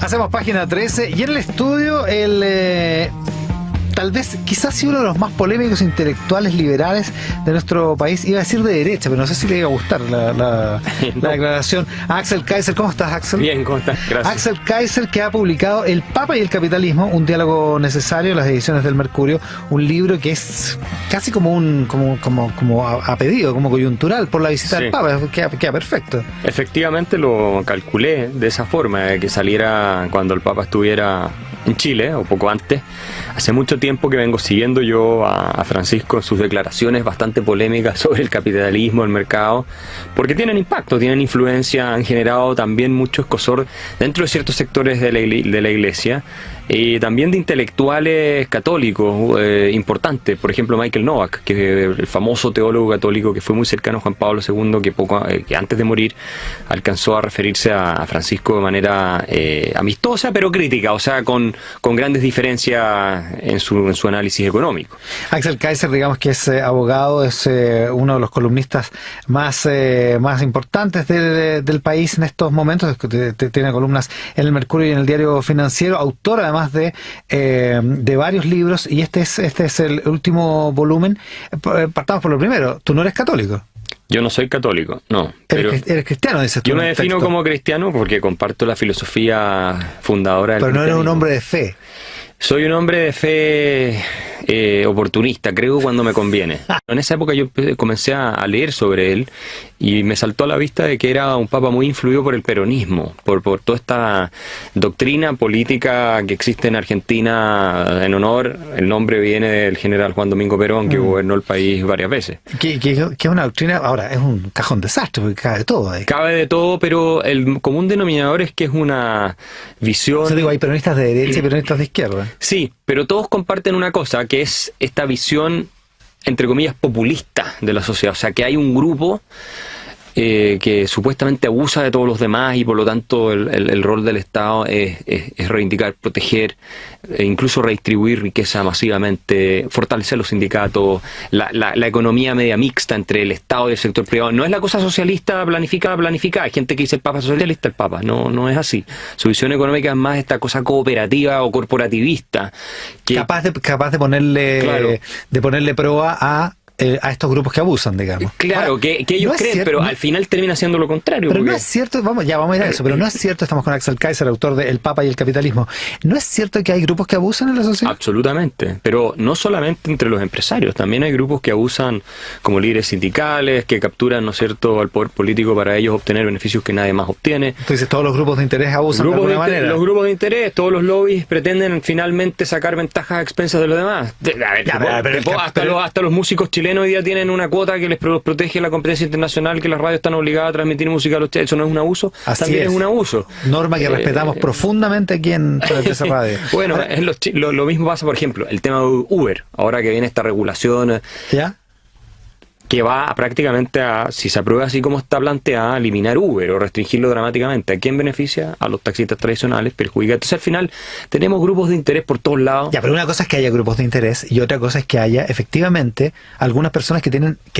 Hacemos página 13 y en el estudio tal vez, quizás sí uno de los más polémicos intelectuales liberales de nuestro país, iba a decir de derecha, pero no sé si le iba a gustar la declaración. Axel Kaiser, ¿cómo estás, Axel? Bien, ¿cómo estás? Gracias. Axel Kaiser, que ha publicado El Papa y el Capitalismo, un diálogo necesario, las ediciones del Mercurio, un libro que es casi como a pedido, como coyuntural por la visita del Papa, queda perfecto. Efectivamente lo calculé de esa forma, que saliera cuando el Papa estuviera en Chile, o poco antes. Hace mucho tiempo que vengo siguiendo yo a Francisco en sus declaraciones bastante polémicas sobre el capitalismo, el mercado, porque tienen impacto, tienen influencia, han generado también mucho escozor dentro de ciertos sectores de la Iglesia, y también de intelectuales católicos importantes. Por ejemplo, Michael Novak, que es el famoso teólogo católico que fue muy cercano a Juan Pablo II, que antes de morir alcanzó a referirse a Francisco de manera amistosa pero crítica, o sea, con grandes diferencias en su análisis económico. Axel Kaiser, digamos que es abogado, es uno de los columnistas más importantes del país en estos momentos. Tiene columnas en el Mercurio y en el Diario Financiero, autor además de varios libros, y este es el último volumen. Partamos por lo primero. Tú no eres católico. Yo no soy católico, no. Eres cristiano, dices tú. Yo me defino como cristiano porque comparto la filosofía fundadora del cristianismo. Pero no eres un hombre de fe. Soy un hombre de fe oportunista, creo cuando me conviene. En esa época yo comencé a leer sobre él y me saltó a la vista de que era un papa muy influido por el peronismo, por toda esta doctrina política que existe en Argentina en honor. El nombre viene del general Juan Domingo Perón, que gobernó el país varias veces. Que es una doctrina, ahora es un cajón desastre porque cabe de todo ahí. Cabe de todo, pero el común denominador es que es una visión... O sea, digo, hay peronistas de derecha y peronistas de izquierda. Sí, pero todos comparten una cosa, que es esta visión, entre comillas, populista de la sociedad. O sea, que hay un grupo que supuestamente abusa de todos los demás y por lo tanto el rol del Estado es reivindicar, proteger, incluso redistribuir riqueza masivamente, fortalecer los sindicatos, la economía media mixta entre el Estado y el sector privado. No es la cosa socialista planificada. Hay gente que dice el Papa es socialista, el Papa. No es así. Su visión económica es más esta cosa cooperativa o corporativista. Que, capaz de ponerle prueba a estos grupos que abusan, digamos. Claro, ahora, que ellos creen, cierto, pero al final termina siendo lo contrario. Pero no es cierto, vamos a ir a eso, pero no es cierto, estamos con Axel Kaiser, autor de El Papa y el Capitalismo. ¿No es cierto que hay grupos que abusan en la sociedad? Absolutamente, pero no solamente entre los empresarios, también hay grupos que abusan como líderes sindicales, que capturan, ¿no es cierto?, al poder político para ellos obtener beneficios que nadie más obtiene. Entonces todos los grupos de interés abusan de alguna manera. Los grupos de interés, todos los lobbies pretenden finalmente sacar ventajas a expensas de los demás. Hasta los músicos chilenos hoy día tienen una cuota que les protege la competencia internacional, que las radios están obligadas a transmitir música a los chilenos. ¿Eso no es un abuso? Así también es un abuso. Norma que respetamos profundamente aquí en esa radio. Bueno, lo mismo pasa, por ejemplo, el tema de Uber. Ahora que viene esta regulación, ¿ya?, que va prácticamente si se aprueba así como está planteada, a eliminar Uber o restringirlo dramáticamente. ¿A quién beneficia? A los taxistas tradicionales, perjudica. Entonces al final tenemos grupos de interés por todos lados. Ya, pero una cosa es que haya grupos de interés y otra cosa es que haya efectivamente algunas personas que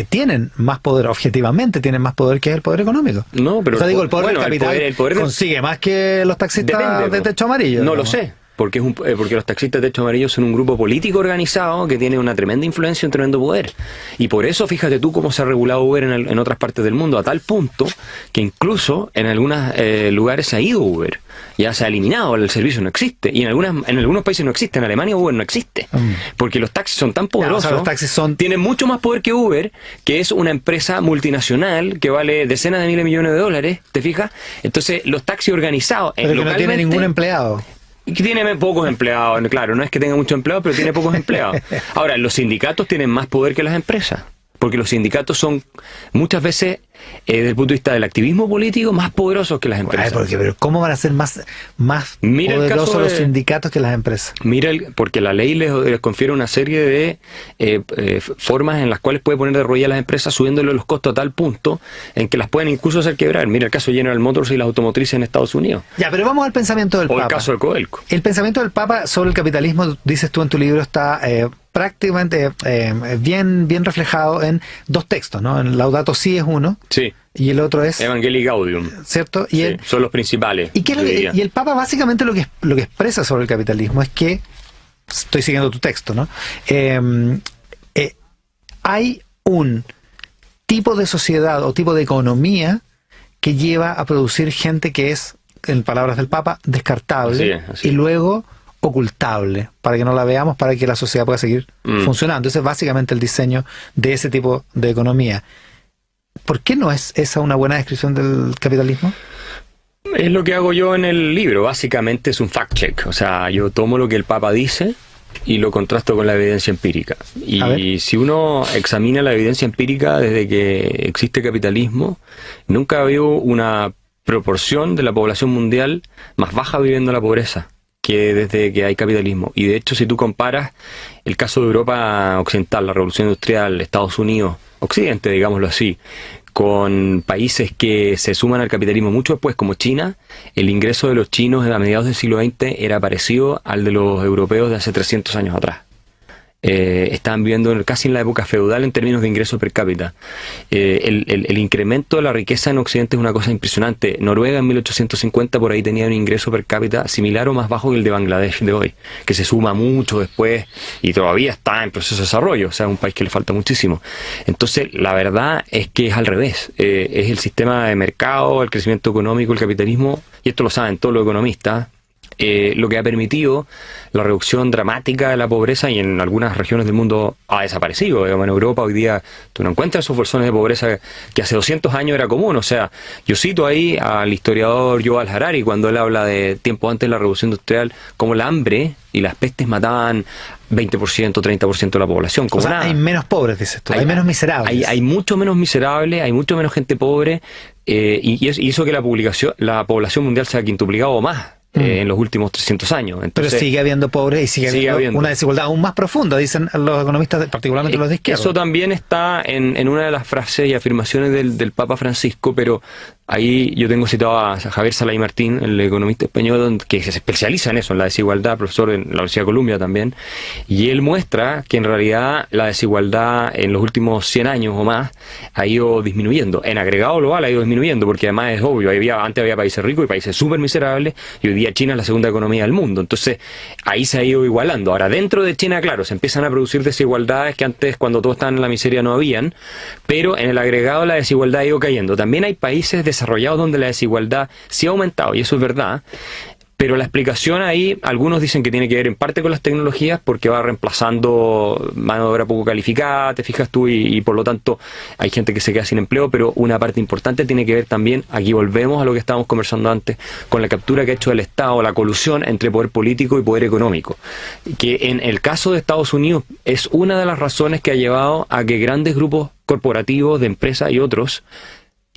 tienen más poder, objetivamente tienen más poder que el poder económico. No, pero o sea, digo, el poder del capital el poder consigue más que los taxistas de techo amarillo. No lo sé. Porque los taxistas de techo amarillo son un grupo político organizado que tiene una tremenda influencia y un tremendo poder. Y por eso, fíjate tú cómo se ha regulado Uber en otras partes del mundo, a tal punto que incluso en algunos lugares se ha ido Uber. Ya se ha eliminado, el servicio no existe. Y en algunos países no existe. En Alemania Uber no existe. Porque los taxis son tan poderosos. O sea, los taxis tienen mucho más poder que Uber, que es una empresa multinacional que vale decenas de miles de millones de dólares. ¿Te fijas? Entonces, los taxis organizados... Pero que no tiene ningún empleado. Que tiene pocos empleados, claro, no es que tenga muchos empleados, pero tiene pocos empleados. Ahora, los sindicatos tienen más poder que las empresas, porque los sindicatos son muchas veces, desde el punto de vista del activismo político, más poderosos que las empresas. Pero ¿cómo van a ser más poderosos los sindicatos que las empresas? Porque la ley les confiere una serie de formas en las cuales puede poner de rodillas a las empresas, subiéndole los costos a tal punto en que las pueden incluso hacer quebrar. Mira el caso de General Motors y las automotrices en Estados Unidos. Ya, pero vamos al pensamiento del Papa. O el caso de Codelco. El pensamiento del Papa sobre el capitalismo, dices tú en tu libro, está prácticamente bien reflejado en dos textos, ¿no? En Laudato Si es uno, sí, y el otro es... Evangelii Gaudium. ¿Cierto? Y Sí, son los principales. ¿Y y el Papa básicamente lo que expresa sobre el capitalismo es que, estoy siguiendo tu texto, ¿no? Hay un tipo de sociedad o tipo de economía que lleva a producir gente que es, en palabras del Papa, descartable, así es. Y luego ocultable, para que no la veamos, para que la sociedad pueda seguir funcionando. Ese es básicamente el diseño de ese tipo de economía. ¿Por qué no es esa una buena descripción del capitalismo? Es lo que hago yo en el libro, básicamente es un fact-check. O sea, yo tomo lo que el Papa dice y lo contrasto con la evidencia empírica. Y si uno examina la evidencia empírica desde que existe capitalismo, nunca ha habido una proporción de la población mundial más baja viviendo la pobreza que desde que hay capitalismo. Y de hecho, si tú comparas el caso de Europa Occidental, la Revolución Industrial, Estados Unidos, Occidente, digámoslo así, con países que se suman al capitalismo mucho después, como China, el ingreso de los chinos a mediados del siglo XX era parecido al de los europeos de hace 300 años atrás. Estaban viviendo casi en la época feudal en términos de ingreso per cápita. El incremento de la riqueza en Occidente es una cosa impresionante. Noruega en 1850 por ahí tenía un ingreso per cápita similar o más bajo que el de Bangladesh de hoy, que se suma mucho después y todavía está en proceso de desarrollo, o sea, es un país que le falta muchísimo. Entonces, la verdad es que es al revés. Es el sistema de mercado, el crecimiento económico, el capitalismo, y esto lo saben todos los economistas, lo que ha permitido la reducción dramática de la pobreza, y en algunas regiones del mundo ha desaparecido. Digamos, en Europa hoy día tú no encuentras esos bolsones de pobreza que hace 200 años era común. O sea, yo cito ahí al historiador Yuval Harari cuando él habla de tiempo antes de la revolución industrial, como la hambre y las pestes mataban 20%, 30% de la población. Como o sea, hay menos pobres, dices tú, hay menos miserables. Hay mucho menos miserables, hay mucho menos gente pobre, y eso que la población mundial se ha quintuplicado o más en los últimos 300 años. Entonces, pero sigue habiendo pobres y sigue habiendo una desigualdad aún más profunda, dicen los economistas, particularmente los de izquierda. Eso también está en una de las frases y afirmaciones del Papa Francisco, pero ahí yo tengo citado a Javier Salay Martín, el economista español, que se especializa en eso, en la desigualdad, profesor en la Universidad de Columbia también, y él muestra que en realidad la desigualdad en los últimos 100 años o más ha ido disminuyendo. En agregado global ha ido disminuyendo, porque además es obvio, antes había países ricos y países súper miserables, y hoy día China es la segunda economía del mundo. Entonces, ahí se ha ido igualando. Ahora, dentro de China, claro, se empiezan a producir desigualdades que antes, cuando todos estaban en la miseria, no habían, pero en el agregado la desigualdad ha ido cayendo. También hay países desarrollados donde la desigualdad sí ha aumentado, y eso es verdad. Pero la explicación ahí, algunos dicen que tiene que ver en parte con las tecnologías, porque va reemplazando mano de obra poco calificada, te fijas tú, y por lo tanto hay gente que se queda sin empleo, pero una parte importante tiene que ver también, aquí volvemos a lo que estábamos conversando antes, con la captura que ha hecho el Estado, la colusión entre poder político y poder económico, que en el caso de Estados Unidos es una de las razones que ha llevado a que grandes grupos corporativos de empresas y otros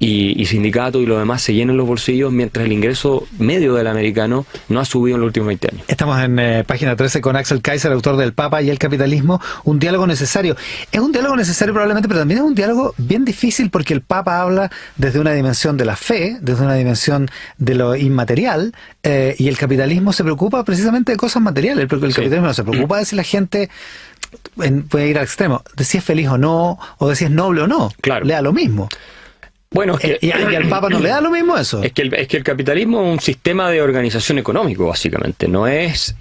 y sindicatos y lo demás se llenen los bolsillos, mientras el ingreso medio del americano no ha subido en los últimos 20 años. Estamos en página 13 con Axel Kaiser, autor del Papa y el capitalismo, un diálogo necesario. Es un diálogo necesario probablemente, pero también es un diálogo bien difícil, porque el Papa habla desde una dimensión de la fe, desde una dimensión de lo inmaterial, y el capitalismo se preocupa precisamente de cosas materiales, porque el capitalismo no se preocupa de si la gente puede ir al extremo, de si es feliz o no, o de si es noble o no. Claro. Le da lo mismo. Bueno, es que, ¿Y al Papa no le da lo mismo eso? Es que el capitalismo es un sistema de organización económico, básicamente. No es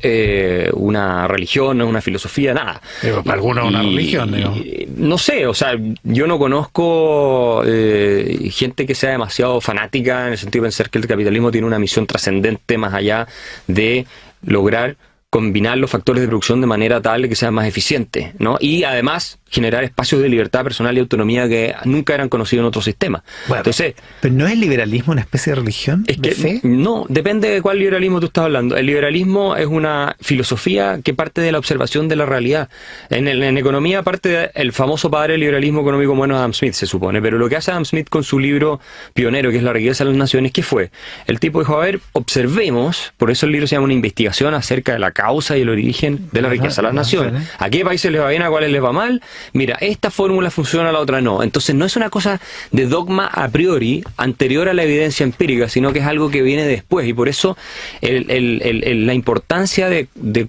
una religión, no es una filosofía, nada. Pero para algunos es una religión, digo. No sé, o sea, yo no conozco gente que sea demasiado fanática en el sentido de pensar que el capitalismo tiene una misión trascendente más allá de lograr combinar los factores de producción de manera tal que sea más eficiente, ¿no? Y además generar espacios de libertad personal y autonomía que nunca eran conocidos en otro sistema. Bueno, entonces, ¿pero no es el liberalismo una especie de religión? Es que, ¿de fe? No, depende de cuál liberalismo tú estás hablando. El liberalismo es una filosofía que parte de la observación de la realidad. En economía parte del famoso padre del liberalismo económico bueno, Adam Smith, se supone. Pero lo que hace Adam Smith con su libro pionero, que es La riqueza de las naciones, ¿qué fue? El tipo dijo, a ver, observemos, por eso el libro se llama Una investigación acerca de la causa y el origen de la riqueza de las naciones. ¿A qué países les va bien, a cuáles les va mal? Mira, esta fórmula funciona, la otra no. Entonces no es una cosa de dogma a priori anterior a la evidencia empírica, sino que es algo que viene después, y por eso la importancia de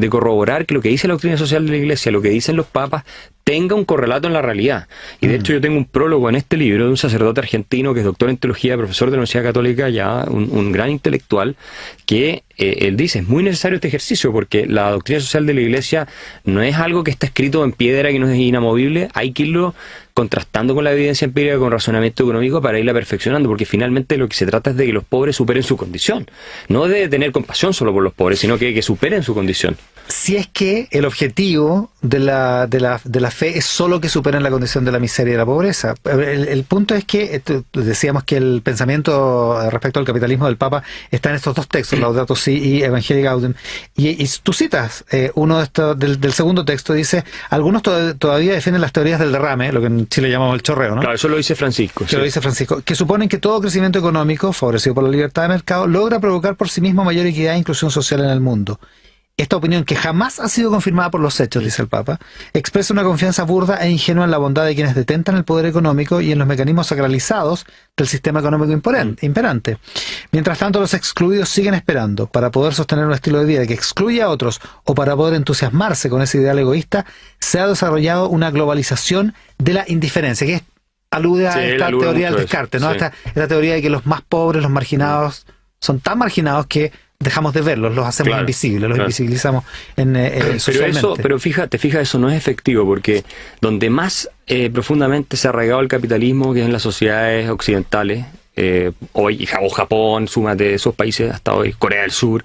corroborar que lo que dice la doctrina social de la Iglesia, lo que dicen los papas, tenga un correlato en la realidad. Y de hecho yo tengo un prólogo en este libro de un sacerdote argentino que es doctor en teología, profesor de la Universidad Católica, ya un gran intelectual, que él dice, es muy necesario este ejercicio porque la doctrina social de la Iglesia no es algo que está escrito en piedra, que no es inamovible, hay que irlo contrastando con la evidencia empírica, con razonamiento económico para irla perfeccionando, porque finalmente lo que se trata es de que los pobres superen su condición, no de tener compasión solo por los pobres, sino que superen su condición. Si es que el objetivo de la fe es solo que superen la condición de la miseria y de la pobreza. El punto es que decíamos que el pensamiento respecto al capitalismo del Papa está en estos dos textos, Laudato Si y Evangelii Gaudium. Y tú citas uno de estos, del segundo texto, dice, algunos todavía defienden las teorías del derrame, lo que en Chile llamamos el chorreo, ¿no? Claro, eso lo dice Francisco. Que lo dice Francisco, que suponen que todo crecimiento económico, favorecido por la libertad de mercado, logra provocar por sí mismo mayor equidad e inclusión social en el mundo. Esta opinión, que jamás ha sido confirmada por los hechos, dice el Papa, expresa una confianza burda e ingenua en la bondad de quienes detentan el poder económico y en los mecanismos sacralizados del sistema económico imperante. Mientras tanto, los excluidos siguen esperando para poder sostener un estilo de vida que excluye a otros o para poder entusiasmarse con ese ideal egoísta. Se ha desarrollado una globalización de la indiferencia, que alude a esta teoría del descarte, ¿no? Esta teoría de que los más pobres, los marginados, son tan marginados que dejamos de verlos, los hacemos invisibles, los invisibilizamos socialmente. Pero fíjate, eso no es efectivo, porque donde más profundamente se ha arraigado el capitalismo, que es en las sociedades occidentales, hoy, o Japón, súmate esos países hasta hoy, Corea del Sur,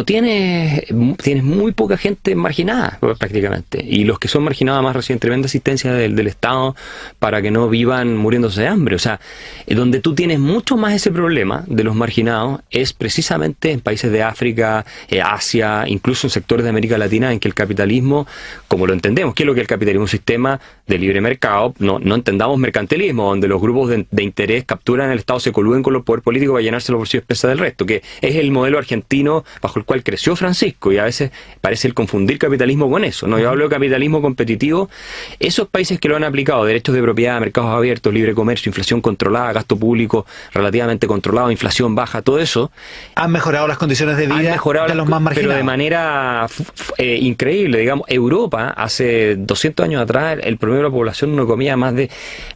tienes muy poca gente marginada prácticamente, y los que son marginados además reciben tremenda asistencia del Estado para que no vivan muriéndose de hambre. O sea, donde tú tienes mucho más ese problema de los marginados es precisamente en países de África, Asia, incluso en sectores de América Latina, en que el capitalismo, como lo entendemos, ¿qué es lo que es el capitalismo? Un sistema de libre mercado, no entendamos mercantilismo, donde los grupos de interés capturan el Estado, se coluden con los poderes políticos para llenarse los bolsillos pesas del resto, que es el modelo argentino bajo el cual creció Francisco, y a veces parece el confundir capitalismo con eso, ¿no? Yo hablo de capitalismo competitivo. Esos países que lo han aplicado, derechos de propiedad, mercados abiertos, libre comercio, inflación controlada, gasto público relativamente controlado, inflación baja, todo eso, han mejorado las condiciones de vida de los más marginados. Pero de manera increíble, digamos. Europa, hace 200 años atrás, el promedio de la población no comía más de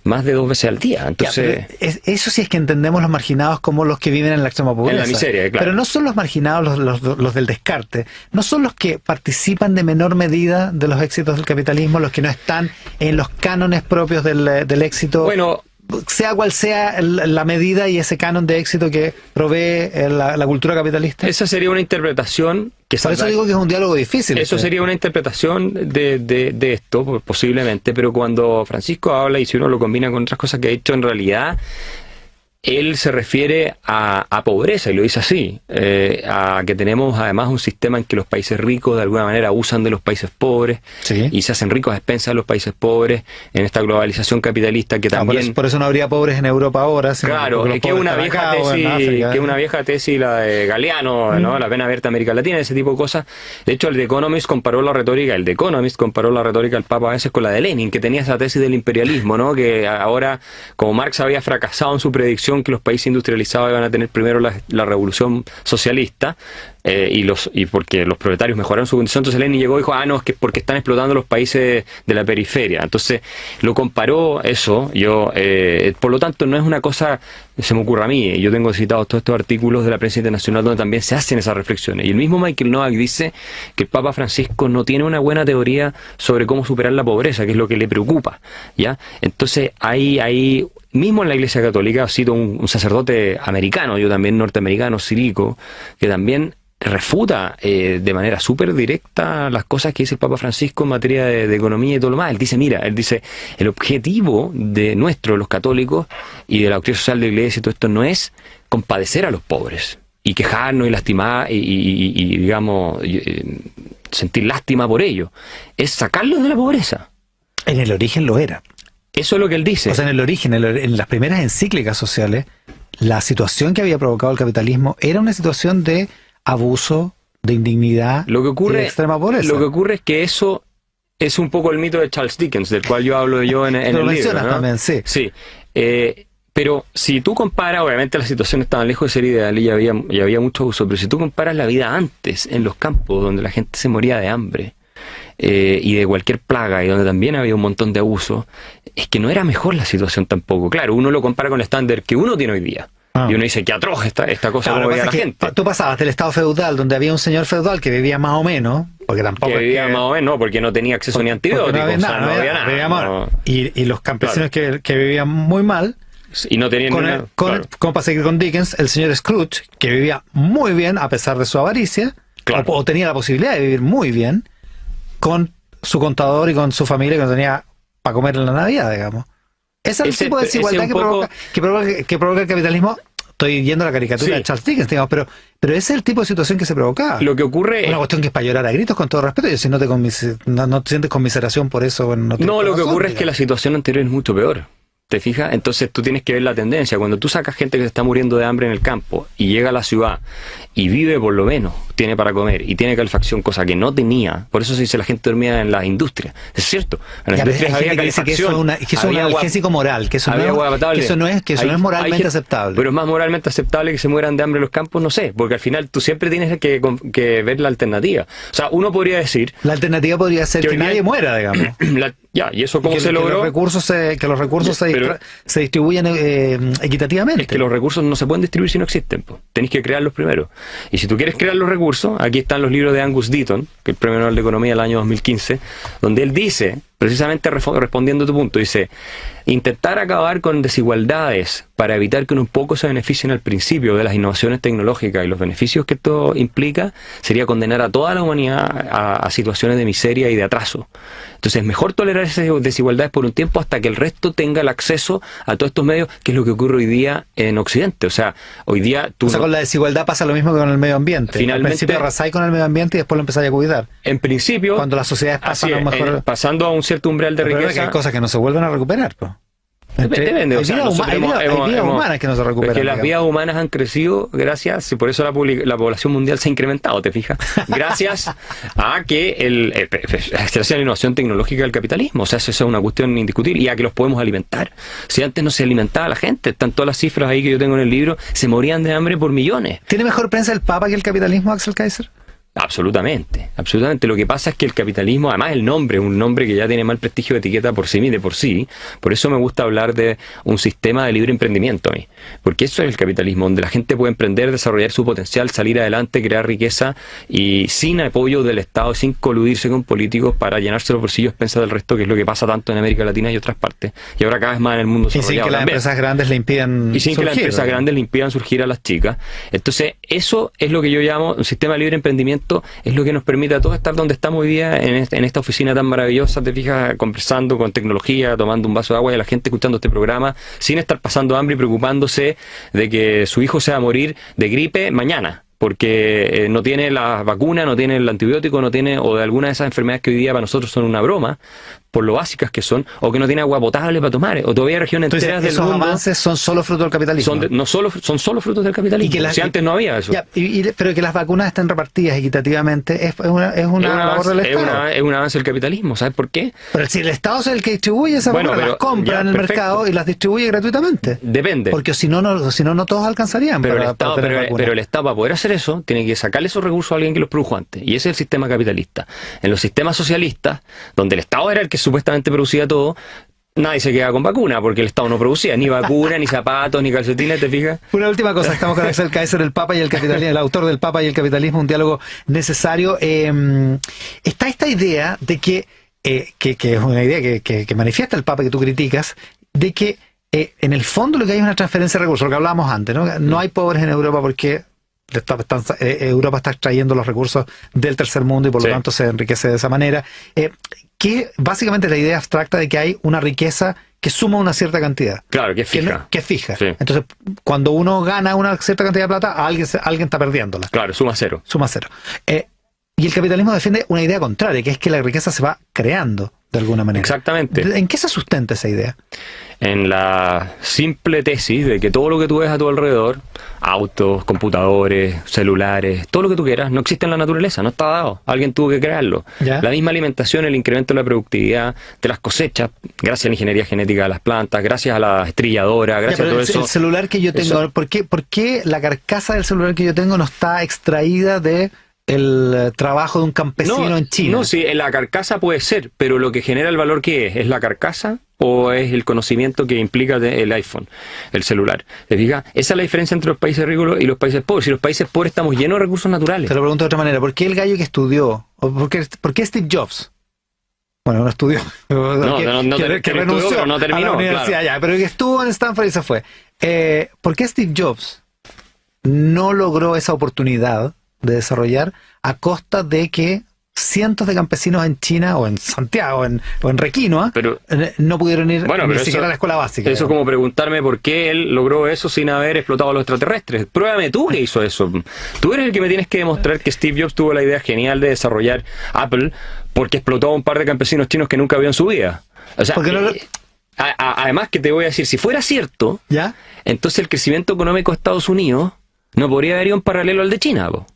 2 veces al día. Entonces, eso sí es que entendemos los marginados como los que viven en la extrema pobreza. En la miseria, claro. Pero no son los marginados los del descarte, no son los que participan de menor medida de los éxitos del capitalismo, los que no están en los cánones propios del éxito. Bueno, sea cual sea la medida y ese canon de éxito que provee la cultura capitalista. Esa sería una interpretación que... Por eso digo que es un diálogo difícil. Eso sería una interpretación de esto, posiblemente, pero cuando Francisco habla, y si uno lo combina con otras cosas que ha dicho, en realidad él se refiere a pobreza, y lo dice así, a que tenemos además un sistema en que los países ricos de alguna manera abusan de los países pobres, sí, y se hacen ricos a expensas de los países pobres en esta globalización capitalista que también... Por eso no habría pobres en Europa ahora. Claro, que es una vieja tesis, la de Galeano, ¿no? La pena abierta a América Latina, ese tipo de cosas. De hecho, el The Economist comparó la retórica del Papa a veces con la de Lenin, que tenía esa tesis del imperialismo, ¿no? Que ahora, como Marx había fracasado en su predicción que los países industrializados iban a tener primero la revolución socialista, y porque los proletarios mejoraron su condición, entonces Lenin llegó y dijo, no, es que porque están explotando los países de la periferia. Entonces lo comparó eso. Por lo tanto, no es una cosa, se me ocurre a mí, yo tengo citados todos estos artículos de la prensa internacional donde también se hacen esas reflexiones, y el mismo Michael Novak dice que el Papa Francisco no tiene una buena teoría sobre cómo superar la pobreza, que es lo que le preocupa, ¿ya? Entonces hay mismo en la Iglesia Católica, cito un sacerdote americano, yo también norteamericano, Sirico, que también refuta de manera súper directa las cosas que dice el Papa Francisco en materia de economía y todo lo más. Él dice, el objetivo de los católicos, y de la doctrina social de la Iglesia y todo esto, no es compadecer a los pobres y quejarnos y lastimar y digamos, sentir lástima por ellos, es sacarlos de la pobreza. En el origen lo era. Eso es lo que él dice. O sea, en el origen, en las primeras encíclicas sociales, la situación que había provocado el capitalismo era una situación de abuso, de indignidad, y de extrema pobreza. Lo que ocurre es que eso es un poco el mito de Charles Dickens, del cual yo hablo en el libro, ¿no? También, sí. Sí. Pero si tú comparas, obviamente la situación estaba lejos de ser ideal y había mucho abuso, pero si tú comparas la vida antes, en los campos, donde la gente se moría de hambre, y de cualquier plaga, y donde también había un montón de abusos, es que no era mejor la situación tampoco. Claro, uno lo compara con el estándar que uno tiene hoy día. Y uno dice, qué atroz esta cosa, claro, como veía la gente. Tú pasabas del estado feudal, donde había un señor feudal que vivía más o menos, porque tampoco... Que vivía más o menos, no, porque no tenía acceso ni a antibióticos, no había nada. No. Y los campesinos que vivían muy mal, y no tenían nada. Como para seguir con Dickens, el señor Scrooge, que vivía muy bien a pesar de su avaricia, Claro. o tenía la posibilidad de vivir muy bien, con su contador y con su familia que no tenía para comer en la Navidad, digamos. Ese es el tipo de desigualdad que provoca el capitalismo. Estoy yendo a la caricatura de Charles Dickens, digamos, pero ese es el tipo de situación que se provocaba. Lo que ocurre una cuestión que es para llorar a gritos, con todo respeto, y si no te sientes conmiseración por eso, bueno, no, lo que ocurre es que la situación anterior es mucho peor. ¿Te fijas? Entonces tú tienes que ver la tendencia. Cuando tú sacas gente que se está muriendo de hambre en el campo y llega a la ciudad y vive por lo menos, tiene para comer y tiene calefacción, cosa que no tenía. Por eso se dice la gente dormía en las industrias. Es cierto. En las industrias había calefacción. Que eso es un analgésico moral, que eso no es moralmente aceptable. Pero es más moralmente aceptable que se mueran de hambre en los campos, no sé, porque al final tú siempre tienes que ver la alternativa. O sea, uno podría decir... La alternativa podría ser que nadie muera, digamos. ¿Y eso cómo se logró? Que los recursos se distribuyen equitativamente. Es que los recursos no se pueden distribuir si no existen. Tenéis que crearlos primero. Y si tú quieres crear los recursos, aquí están los libros de Angus Deaton, que es el Premio Nobel de Economía del año 2015, donde él dice, precisamente respondiendo a tu punto, dice, intentar acabar con desigualdades para evitar que unos pocos se beneficien al principio de las innovaciones tecnológicas y los beneficios que esto implica, sería condenar a toda la humanidad a situaciones de miseria y de atraso. Entonces es mejor tolerar esas desigualdades por un tiempo hasta que el resto tenga el acceso a todos estos medios, que es lo que ocurre hoy día en Occidente. O sea, hoy día tú... con la desigualdad pasa lo mismo que con el medio ambiente. Finalmente, al principio arrasáis con el medio ambiente y después lo empezáis a cuidar. En principio... Cuando las sociedades pasan a lo mejor... pasando a un cierto umbral de riqueza... Que hay cosas que no se vuelven a recuperar, pues. Depende, hay vidas humanas que no se recuperan. Porque las vidas humanas han crecido gracias, y por eso la población mundial se ha incrementado, ¿te fijas? Gracias a que gracias a la innovación tecnológica del capitalismo. O sea, eso es una cuestión indiscutible. Y a que los podemos alimentar. Si antes no se alimentaba la gente, están todas las cifras ahí que yo tengo en el libro, se morían de hambre por millones. ¿Tiene mejor prensa el Papa que el capitalismo, Axel Kaiser? Absolutamente, absolutamente. Lo que pasa es que el capitalismo, además el nombre, un nombre que ya tiene mal prestigio de etiqueta por sí, por eso me gusta hablar de un sistema de libre emprendimiento a mí, porque eso es el capitalismo, donde la gente puede emprender, desarrollar su potencial, salir adelante, crear riqueza y sin apoyo del Estado, sin coludirse con políticos para llenarse los bolsillos a expensas del resto, que es lo que pasa tanto en América Latina y otras partes, y ahora cada vez más en el mundo desarrollado. Y sin que las empresas grandes le impidan surgir a las chicas. Entonces, eso es lo que yo llamo un sistema de libre emprendimiento. Es lo que nos permite a todos estar donde estamos hoy día, en esta oficina tan maravillosa, te fijas, conversando con tecnología, tomando un vaso de agua y la gente escuchando este programa, sin estar pasando hambre y preocupándose de que su hijo se va a morir de gripe mañana, porque no tiene la vacuna, no tiene el antibiótico, no tiene, o de alguna de esas enfermedades que hoy día para nosotros son una broma, por lo básicas que son, o que no tiene agua potable para tomar, o todavía hay regiones enteras del mundo... Esos avances son solo fruto del capitalismo. Son solo frutos del capitalismo. Si antes no había eso. Pero que las vacunas estén repartidas equitativamente es una labor del Estado. Es un avance del capitalismo, ¿sabes por qué? Pero si el Estado es el que distribuye esas vacunas, las compra en el mercado y las distribuye gratuitamente. Depende. Porque si no todos alcanzarían. Pero el Estado, para poder hacer eso, tiene que sacarle esos recursos a alguien que los produjo antes. Y ese es el sistema capitalista. En los sistemas socialistas, donde el Estado era el que supuestamente producía todo, nadie se quedaba con vacuna, porque el Estado no producía ni vacuna, ni zapatos, ni calcetines, ¿te fijas? Una última cosa, estamos con Axel Kaiser, el Papa y el capitalismo, el autor del Papa y el capitalismo, un diálogo necesario. Está esta idea de que es una idea que manifiesta el Papa, que tú criticas, de que en el fondo lo que hay es una transferencia de recursos, lo que hablábamos antes, ¿no? No hay pobres en Europa porque Europa está extrayendo los recursos del tercer mundo y por lo tanto se enriquece de esa manera. Que básicamente es la idea abstracta de que hay una riqueza que suma una cierta cantidad. Claro, que es fija. Que es fija. Sí. Entonces, cuando uno gana una cierta cantidad de plata, alguien está perdiéndola. Claro, suma cero. Y el capitalismo defiende una idea contraria, que es que la riqueza se va creando de alguna manera. Exactamente. ¿En qué se sustenta esa idea? En la simple tesis de que todo lo que tú ves a tu alrededor, autos, computadores, celulares, todo lo que tú quieras, no existe en la naturaleza, no está dado. Alguien tuvo que crearlo. ¿Ya? La misma alimentación, el incremento de la productividad, de las cosechas, gracias a la ingeniería genética de las plantas, gracias a la estrilladora, gracias a todo eso. El celular que yo tengo, ¿por qué la carcasa del celular que yo tengo no está extraída de el trabajo de un campesino en China. No, sí, la carcasa puede ser, pero lo que genera el valor, ¿qué es? ¿Es la carcasa o es el conocimiento que implica el iPhone, el celular? ¿Te fijas? Esa es la diferencia entre los países ricos y los países pobres. Si los países pobres estamos llenos de recursos naturales. Te lo pregunto de otra manera. ¿Por qué el gallo que estudió? ¿O por qué Steve Jobs? Bueno, no estudió. Que renunció pero no terminó, a la universidad, claro. ya, pero que estuvo en Stanford y se fue. ¿Por qué Steve Jobs no logró esa oportunidad de desarrollar a costa de que cientos de campesinos en China o en Santiago o en Requinoa no pudieron ir ni siquiera a la escuela básica? Eso es como preguntarme por qué él logró eso sin haber explotado a los extraterrestres. Pruébame tú que hizo eso. Tú eres el que me tienes que demostrar que Steve Jobs tuvo la idea genial de desarrollar Apple porque explotó a un par de campesinos chinos que nunca habían en su vida. O sea, además que te voy a decir, si fuera cierto, ¿ya? Entonces el crecimiento económico de Estados Unidos no podría haber ido en paralelo al de China, po.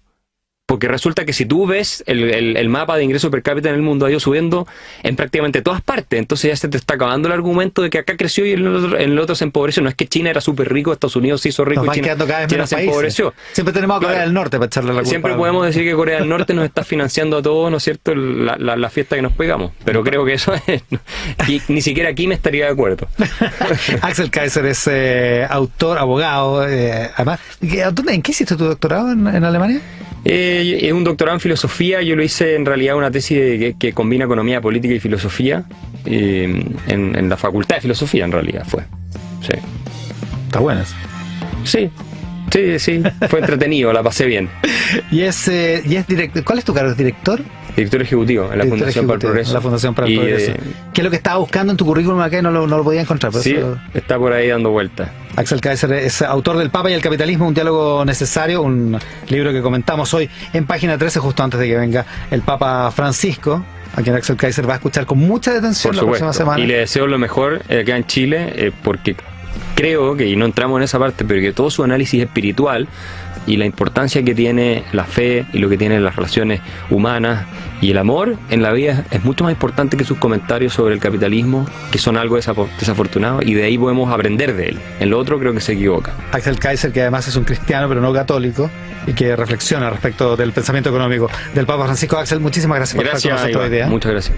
Porque resulta que si tú ves el mapa de ingreso per cápita en el mundo ha ido subiendo en prácticamente todas partes, entonces ya se te está acabando el argumento de que acá creció y en el otro se empobreció. No es que China era súper rico, Estados Unidos se hizo rico y China se empobreció. Siempre tenemos a Corea del Norte para echarle la culpa. Siempre podemos decir que Corea del Norte nos está financiando a todos, ¿no es cierto?, la fiesta que nos pegamos. Pero creo que eso es... Y ni siquiera aquí me estaría de acuerdo. Axel Kaiser es autor, abogado, además. ¿En qué hiciste tu doctorado en Alemania? Es un doctorado en filosofía. Yo lo hice en realidad una tesis que combina economía política y filosofía en la facultad de filosofía en realidad fue. Sí. Está bueno eso. Sí, fue entretenido, la pasé bien. Y es director. ¿Cuál es tu cargo? ¿Director? Director ejecutivo en la Fundación para el Progreso. La Fundación para el Progreso. ¿Qué es lo que estaba buscando en tu currículum acá y no lo podía encontrar? Sí, está por ahí dando vueltas. Axel Kaiser es autor del Papa y el Capitalismo, un diálogo necesario, un libro que comentamos hoy en página 13, justo antes de que venga el Papa Francisco, a quien Axel Kaiser va a escuchar con mucha detención la próxima semana. Y le deseo lo mejor acá en Chile, porque creo que, y no entramos en esa parte, pero que todo su análisis espiritual y la importancia que tiene la fe y lo que tienen las relaciones humanas y el amor en la vida es mucho más importante que sus comentarios sobre el capitalismo, que son algo desafortunado, y de ahí podemos aprender de él. En lo otro creo que se equivoca. Axel Kaiser, que además es un cristiano pero no católico y que reflexiona respecto del pensamiento económico del Papa Francisco. Axel, muchísimas gracias por estar con nosotros hoy día. Muchas gracias.